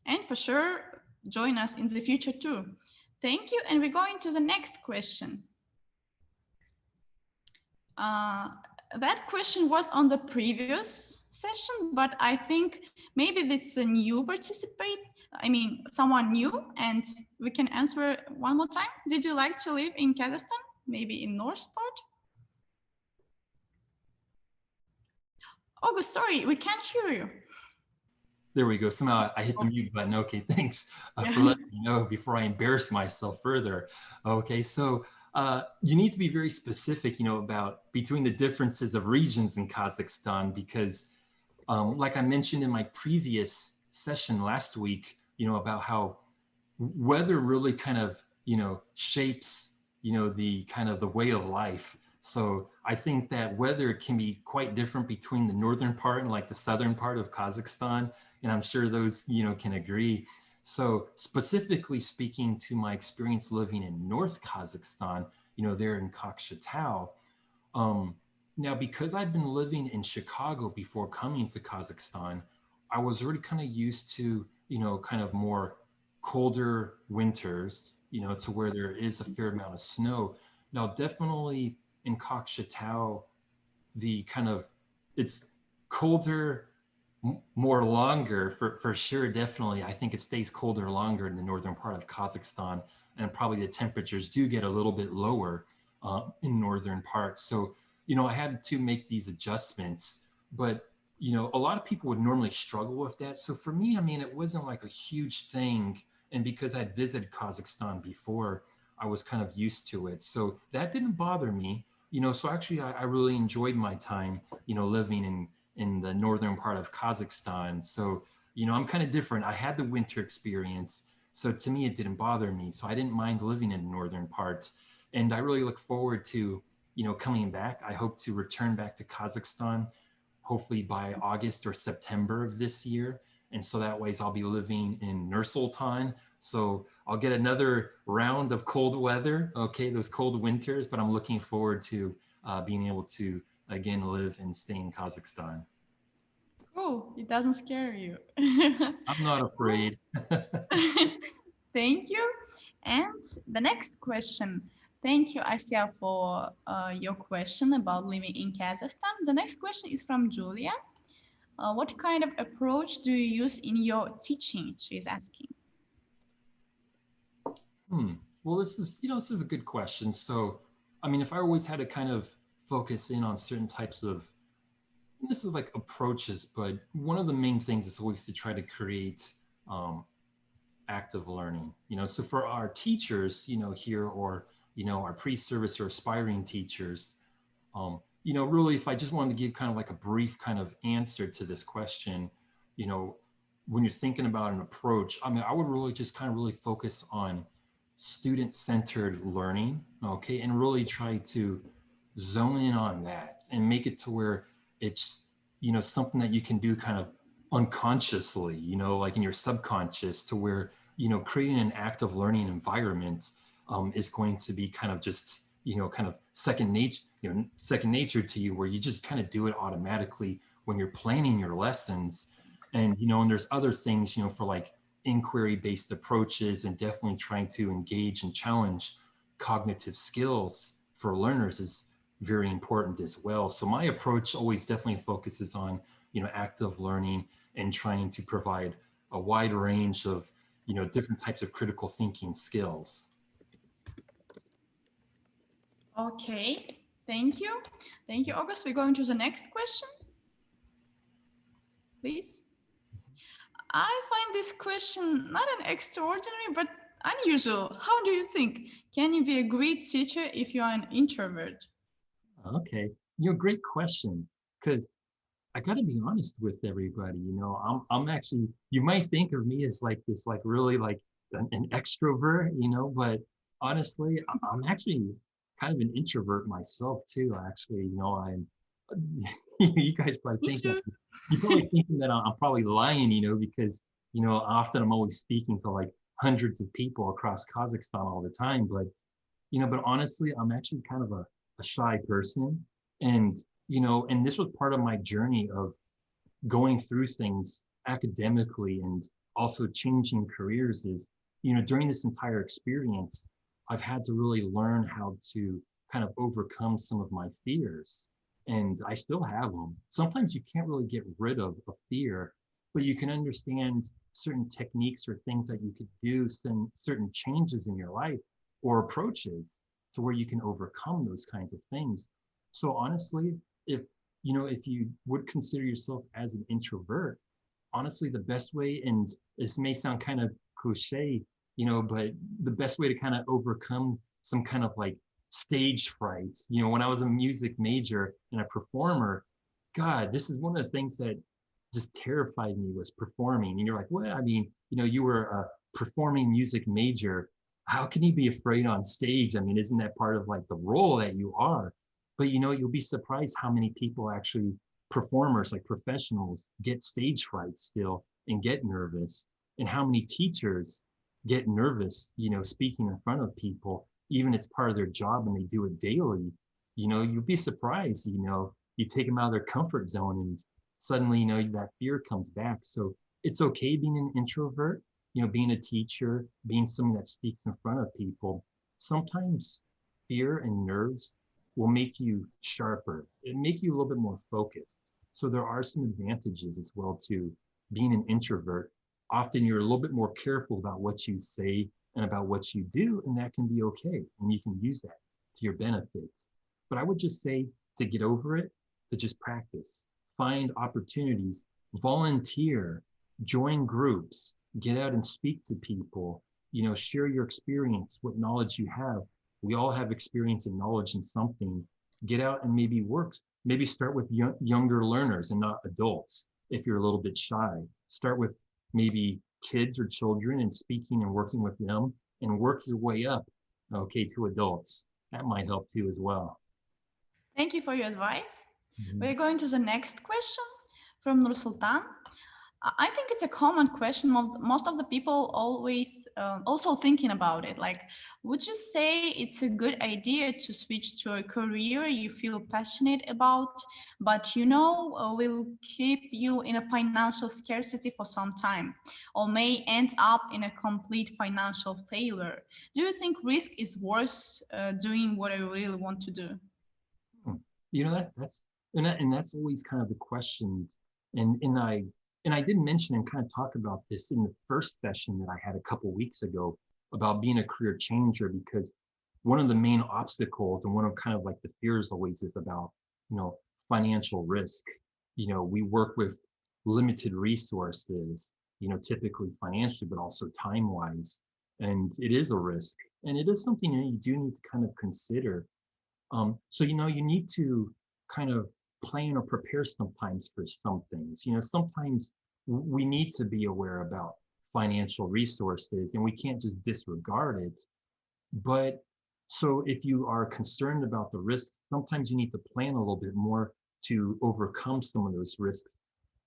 And for sure, join us in the future too. Thank you, and we're going to the next question. That question was on the previous session, but I think maybe it's a new someone new, and we can answer one more time. Did you like to live in Kazakhstan? Maybe in North part? August, sorry, we can't hear you. There we go. Somehow I hit the mute button. Okay, thanks for letting me know before I embarrass myself further. Okay, so you need to be very specific, about between the differences of regions in Kazakhstan, because like I mentioned in my previous session last week, about how weather really kind of, shapes, the kind of the way of life. So I think that weather can be quite different between the northern part and like the southern part of Kazakhstan. And I'm sure those, can agree. So specifically speaking to my experience living in North Kazakhstan, there in Kokshetau, now because I'd been living in Chicago before coming to Kazakhstan, I was already kind of used to, kind of more colder winters, to where there is a fair amount of snow. Now, definitely in Kokshetau, it's colder, more longer for sure. Definitely, I think it stays colder longer in the northern part of Kazakhstan, and probably the temperatures do get a little bit lower in northern parts. So, I had to make these adjustments, but a lot of people would normally struggle with that. So for me, it wasn't like a huge thing, and because I'd visited Kazakhstan before, I was kind of used to it. So that didn't bother me. So actually I really enjoyed my time, living in the northern part of Kazakhstan. So, I'm kind of different. I had the winter experience. So to me, it didn't bother me. So I didn't mind living in the northern part. And I really look forward to, coming back. I hope to return back to Kazakhstan, hopefully by August or September of this year. And so that way I'll be living in Nur-Sultan. So I'll get another round of cold weather, okay, those cold winters, but I'm looking forward to being able to again live and stay in Kazakhstan. Cool. It doesn't scare you. I'm not Cool. afraid. Thank you. And the next question. Thank you, Asya, for your question about living in Kazakhstan. The next question is from Julia. What kind of approach do you use in your teaching? She's asking. Well, this is a good question. So, I mean, if I always had to kind of focus in on certain types of, this is like approaches, but one of the main things is always to try to create active learning. So for our teachers, here, or our pre-service or aspiring teachers, really, if I just wanted to give kind of like a brief kind of answer to this question, when you're thinking about an approach, I mean, I would really just kind of really focus on student-centered learning, okay, and really try to zone in on that and make it to where it's, something that you can do kind of unconsciously, like in your subconscious, to where, creating an active learning environment is going to be kind of just, kind of second nature to you, where you just kind of do it automatically when you're planning your lessons. And, and there's other things, for like inquiry-based approaches, and definitely trying to engage and challenge cognitive skills for learners is very important as well. So my approach always definitely focuses on, active learning and trying to provide a wide range of, different types of critical thinking skills. Okay, thank you. Thank you, August. We're going to the next question, please. I find this question not an extraordinary, but unusual. How do you think? Can you be a great teacher if you are an introvert? Okay, great question. Because I got to be honest with everybody. I'm actually, you might think of me as like this, like really like an extrovert, but honestly, I'm actually kind of an introvert myself too. Actually, I'm, you guys probably Me think that, too. you're probably thinking that I'm probably lying, because, often I'm always speaking to like hundreds of people across Kazakhstan all the time. But honestly, I'm actually kind of a shy person. And, and this was part of my journey of going through things academically and also changing careers is, during this entire experience, I've had to really learn how to kind of overcome some of my fears. And I still have them. Sometimes you can't really get rid of a fear, but you can understand certain techniques or things that you could do, certain changes in your life or approaches to where you can overcome those kinds of things. So honestly, if you would consider yourself as an introvert, honestly, the best way, and this may sound kind of cliche, but the best way to kind of overcome some kind of like stage fright, when I was a music major and a performer, God, this is one of the things that just terrified me, was performing. And you're like, well, I mean, you were a performing music major. How can you be afraid on stage? I mean, isn't that part of like the role that you are? But you'll be surprised how many people actually, performers, like professionals, get stage fright still and get nervous, and how many teachers get nervous, speaking in front of people, even it's part of their job and they do it daily. You'll be surprised, you take them out of their comfort zone and suddenly, that fear comes back. So it's okay being an introvert, being a teacher, being someone that speaks in front of people. Sometimes fear and nerves will make you sharper. It make you a little bit more focused. So there are some advantages as well to being an introvert. Often you're a little bit more careful about what you say and about what you do, and that can be okay. And you can use that to your benefits. But I would just say, to get over it, to just practice, find opportunities, volunteer, join groups, get out and speak to people, share your experience, what knowledge you have. We all have experience and knowledge in something. Get out and maybe work. Maybe start with younger learners and not adults. If you're a little bit shy, start with maybe kids or children and speaking and working with them, and work your way up, okay, to adults. That might help too as well. Thank you for your advice. Mhm. We're going to the next question from Nur Sultan. I think it's a common question. Most of the people always also thinking about it. Like, would you say it's a good idea to switch to a career you feel passionate about, but will keep you in a financial scarcity for some time, or may end up in a complete financial failure? Do you think risk is worth doing what I really want to do? Hmm. You know, and that's always kind of the question. And I did mention and kind of talk about this in the first session that I had a couple weeks ago about being a career changer, because one of the main obstacles and one of kind of like the fears always is about, you know, financial risk. You know, we work with limited resources, you know, typically financially, but also time-wise. And it is a risk. And it is something that you do need to kind of consider. So, you know, you need to kind of plan or prepare sometimes for some things. You know, sometimes we need to be aware about financial resources and we can't just disregard it. But so if you are concerned about the risks, sometimes you need to plan a little bit more to overcome some of those risks.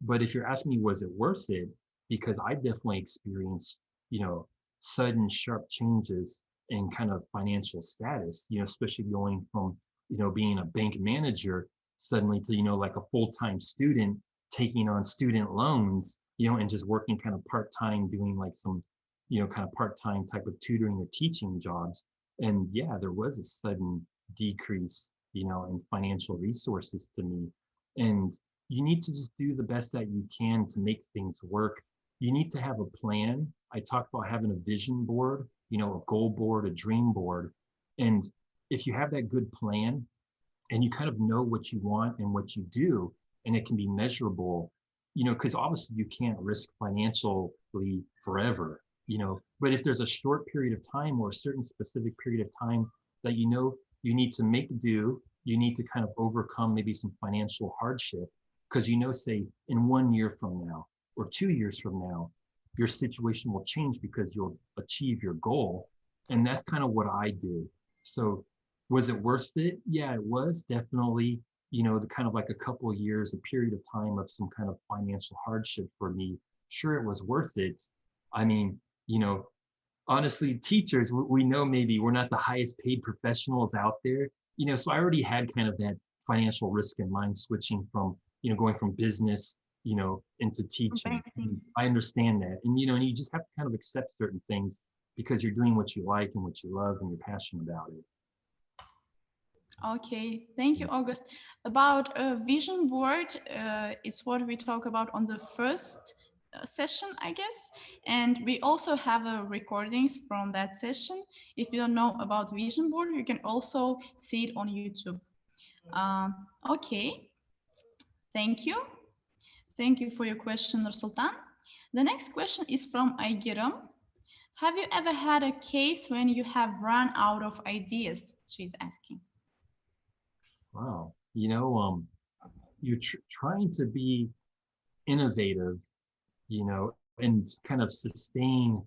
But if you're asking me, was it worth it? Because I definitely experienced, you know, sudden sharp changes in kind of financial status, you know, especially going from, you know, being a bank manager suddenly to, you know, like a full-time student taking on student loans, you know, and just working kind of part-time, doing like some, you know, kind of part-time type of tutoring or teaching jobs. And yeah, there was a sudden decrease, you know, in financial resources to me. And you need to just do the best that you can to make things work. You need to have a plan. I talked about having a vision board, you know, a goal board, a dream board. And if you have that good plan and you kind of know what you want and what you do, and it can be measurable, you know, because obviously you can't risk financially forever, you know, but if there's a short period of time or a certain specific period of time that you know you need to make do, you need to kind of overcome maybe some financial hardship, because you know, say in 1 year from now or 2 years from now, your situation will change because you'll achieve your goal. And that's kind of what I did. So was it worth it? Yeah, it was definitely, you know, the kind of like a couple of years, a period of time of some kind of financial hardship for me. Sure, it was worth it. I mean, you know, honestly, teachers, we know maybe we're not the highest paid professionals out there, you know, so I already had kind of that financial risk in mind switching from, you know, going from business, you know, into teaching. Banking. I understand that. And, you know, and you just have to kind of accept certain things because you're doing what you like and what you love and you're passionate about it. Okay, thank you, August. About a vision board, it's what we talk about on the first session, I guess. And we also have recordings from that session. If you don't know about vision board, you can also see it on YouTube. Okay, thank you. Thank you for your question, Nur Sultan. The next question is from Aygiram. Have you ever had a case when you have run out of ideas? She's asking. Wow. You know, you're trying to be innovative, you know, and kind of sustain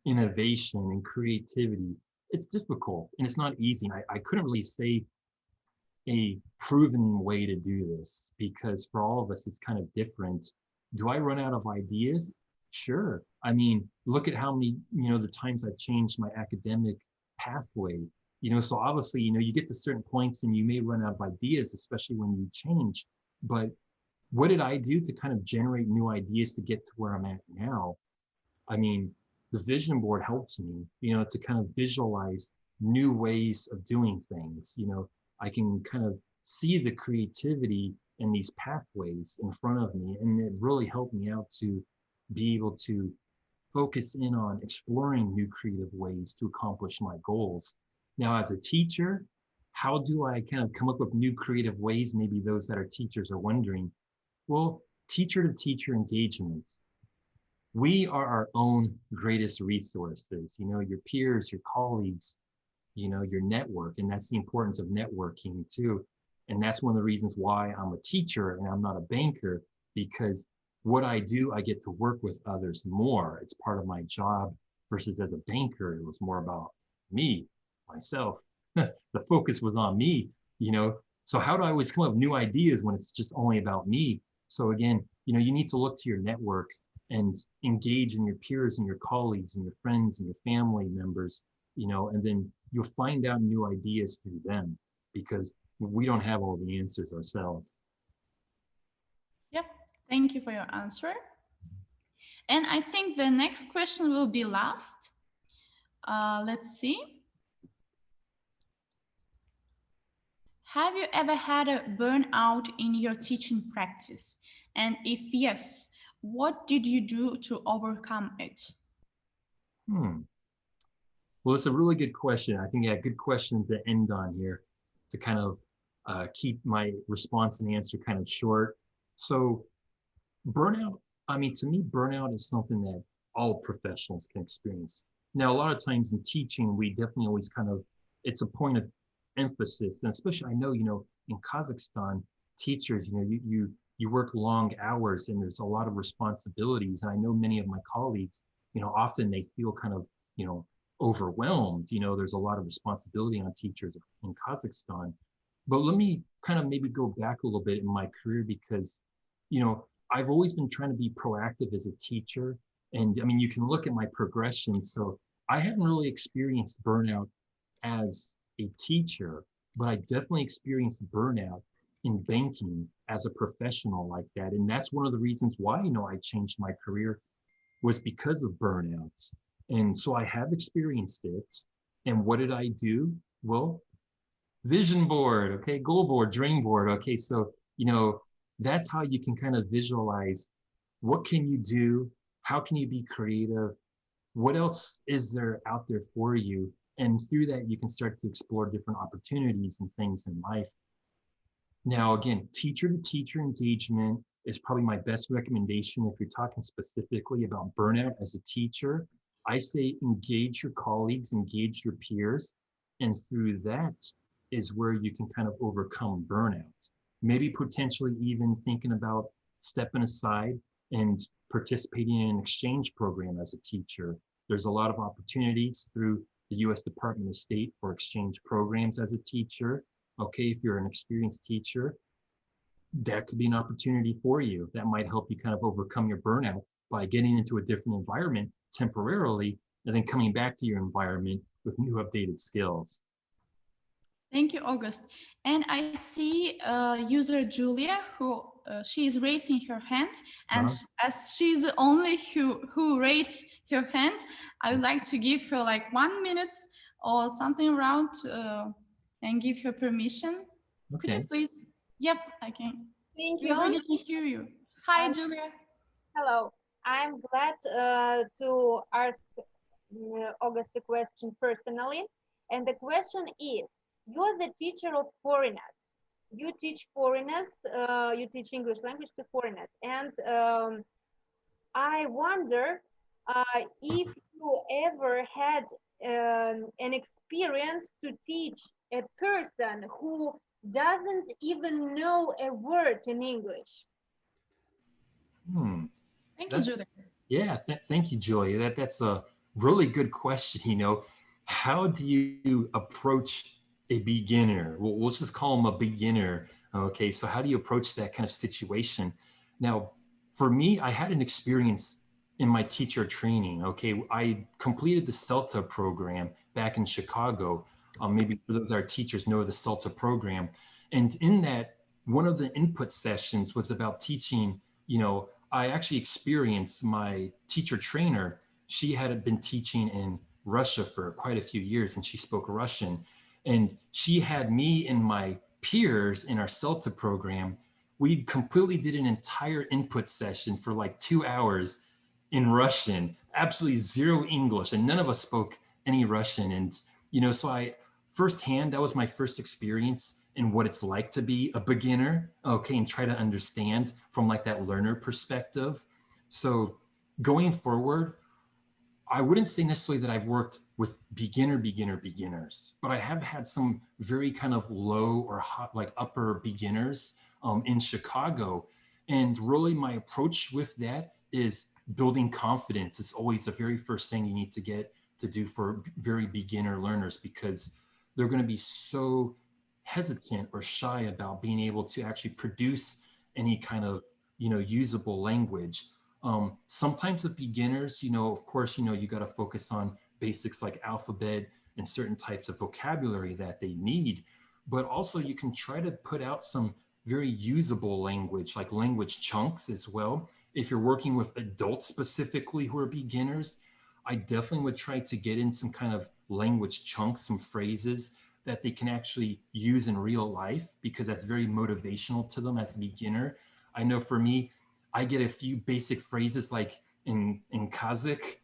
innovation and creativity. It's difficult and it's not easy. I couldn't really say a proven way to do this because for all of us, it's kind of different. Do I run out of ideas? Sure. I mean, look at how many, you know, the times I've changed my academic pathway, you know, so obviously, you know, you get to certain points and you may run out of ideas, especially when you change. But what did I do to kind of generate new ideas to get to where I'm at now? I mean, the vision board helps me, you know, to kind of visualize new ways of doing things. You know, I can kind of see the creativity in these pathways in front of me. And it really helped me out to be able to focus in on exploring new creative ways to accomplish my goals. Now, as a teacher, how do I kind of come up with new creative ways? Maybe those that are teachers are wondering. Well, teacher to teacher engagements. We are our own greatest resources, you know, your peers, your colleagues, you know, your network. And that's the importance of networking too. And that's one of the reasons why I'm a teacher and I'm not a banker, because what I do, I get to work with others more. It's part of my job versus as a banker, it was more about me, myself. the focus was on me, you know. So how do I always come up with new ideas when it's just only about me? So again, you know, you need to look to your network and engage in your peers and your colleagues and your friends and your family members, you know, and then you'll find out new ideas through them, because we don't have all the answers ourselves. Yep. Thank you for your answer. And I think the next question will be last. Let's see. Have you ever had a burnout in your teaching practice? And if yes, what did you do to overcome it? Well, it's a really good question. I think, yeah, good question to end on here, to kind of keep my response and answer kind of short. So burnout, I mean, to me, burnout is something that all professionals can experience. Now, a lot of times in teaching, we definitely always kind of, it's a point of emphasis. And especially, I know, you know, in Kazakhstan, teachers, you know, you work long hours and there's a lot of responsibilities. And I know many of my colleagues, you know, often they feel kind of, you know, overwhelmed. You know, there's a lot of responsibility on teachers in Kazakhstan. But let me kind of maybe go back a little bit in my career, because, you know, I've always been trying to be proactive as a teacher. And I mean, you can look at my progression. So I haven't really experienced burnout as a teacher, but I definitely experienced burnout in banking as a professional like that. And that's one of the reasons why, you know, I changed my career, was because of burnouts. And so I have experienced it. And what did I do? Well, vision board, okay, goal board, dream board. Okay, so, you know, that's how you can kind of visualize what can you do? How can you be creative? What else is there out there for you? And through that, you can start to explore different opportunities and things in life. Now, again, teacher to teacher engagement is probably my best recommendation. If you're talking specifically about burnout as a teacher, I say engage your colleagues, engage your peers, and through that is where you can kind of overcome burnout. Maybe potentially even thinking about stepping aside and participating in an exchange program as a teacher. There's a lot of opportunities through the US Department of State for exchange programs as a teacher. Okay, if you're an experienced teacher, that could be an opportunity for you. That might help you kind of overcome your burnout by getting into a different environment temporarily and then coming back to your environment with new updated skills. Thank you, August. And I see user Julia, who she is raising her hand, and as she's the only who raised her hand, I would like to give her like 1 minute or something around and give her permission. Okay. Could you please? Yep, I can. Thank you. We already can hear you. Hi, Julia. Hello. I'm glad to ask August a question personally. And the question is, you're the teacher of foreigners. You teach foreigners, you teach English language to foreigners. And I wonder if you ever had an experience to teach a person who doesn't even know a word in English. Thank you, Julia. Yeah, thank you, Julia. That's a really good question. You know, how do you approach a beginner? Well, let's just call them a beginner. Okay, so how do you approach that kind of situation? Now, for me, I had an experience in my teacher training. Okay, I completed the CELTA program back in Chicago. Maybe for those our teachers know the CELTA program. And in that, one of the input sessions was about teaching, you know, I actually experienced my teacher trainer. She had been teaching in Russia for quite a few years and she spoke Russian. And she had me and my peers in our CELTA program. We completely did an entire input session for like 2 hours in Russian, absolutely zero English, and none of us spoke any Russian. And, you know, so I firsthand, that was my first experience in what it's like to be a beginner, okay, and try to understand from like that learner perspective. So going forward, I wouldn't say necessarily that I've worked with beginners, but I have had some very kind of low or hot, like upper beginners in Chicago. And really my approach with that is building confidence. It's always the very first thing you need to get to do for very beginner learners, because they're going to be so hesitant or shy about being able to actually produce any kind of, usable language. Sometimes with beginners, of course, you got to focus on basics like alphabet and certain types of vocabulary that they need. But also you can try to put out some very usable language, like language chunks as well. If you're working with adults specifically who are beginners, I definitely would try to get in some kind of language chunks, some phrases that they can actually use in real life, because that's very motivational to them as a beginner. I know for me, I get a few basic phrases like in Kazakh,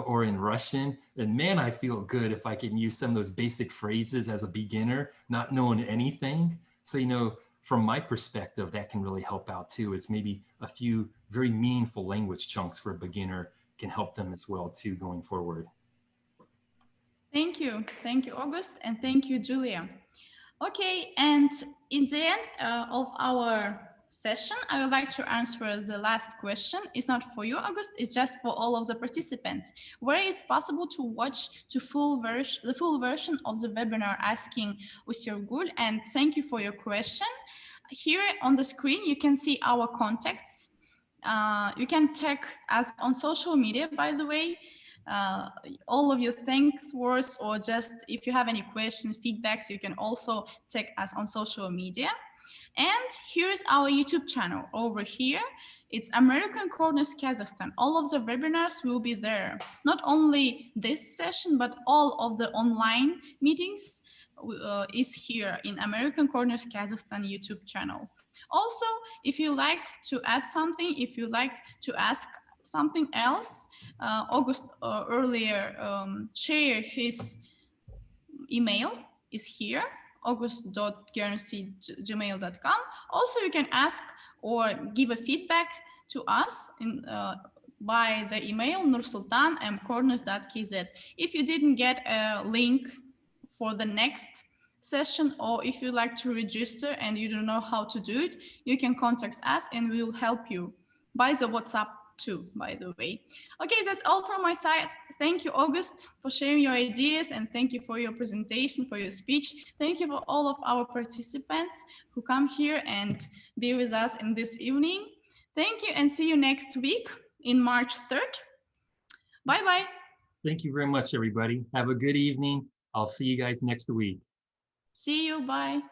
or in Russian, and man, I feel good if I can use some of those basic phrases as a beginner, not knowing anything. So, from my perspective, that can really help out too. It's maybe a few very meaningful language chunks for a beginner can help them as well too going forward. Thank you. Thank you, August, and thank you, Julia. Okay, and in the end of our session, I would like to answer the last question. It's not for you, August, it's just for all of the participants. Where is possible to watch the full version of the webinar asking Usirgul? And thank you for your question. Here on the screen, you can see our contacts. You can check us on social media, by the way. All of your thanks words, or just if you have any questions, feedbacks, you can also check us on social media. And here's our YouTube channel over here. It's American Corners Kazakhstan. All of the webinars will be there. Not only this session, but all of the online meetings is here in American Corners Kazakhstan YouTube channel. Also, if you like to add something, if you like to ask something else, August earlier shared his email is here, august.garnsey@gmail.com. Also, you can ask or give a feedback to us by the email nursultan@corners.kz. If you didn't get a link for the next session, or if you like to register and you don't know how to do it, you can contact us and we will help you by the WhatsApp too, by the way. Okay, that's all from my side. Thank you, August, for sharing your ideas, and thank you for your presentation, for your speech. Thank you for all of our participants who come here and be with us in this evening. Thank you, and see you next week in March 3rd. Bye-bye. Thank you very much, everybody. Have a good evening. I'll see you guys next week. See you. Bye.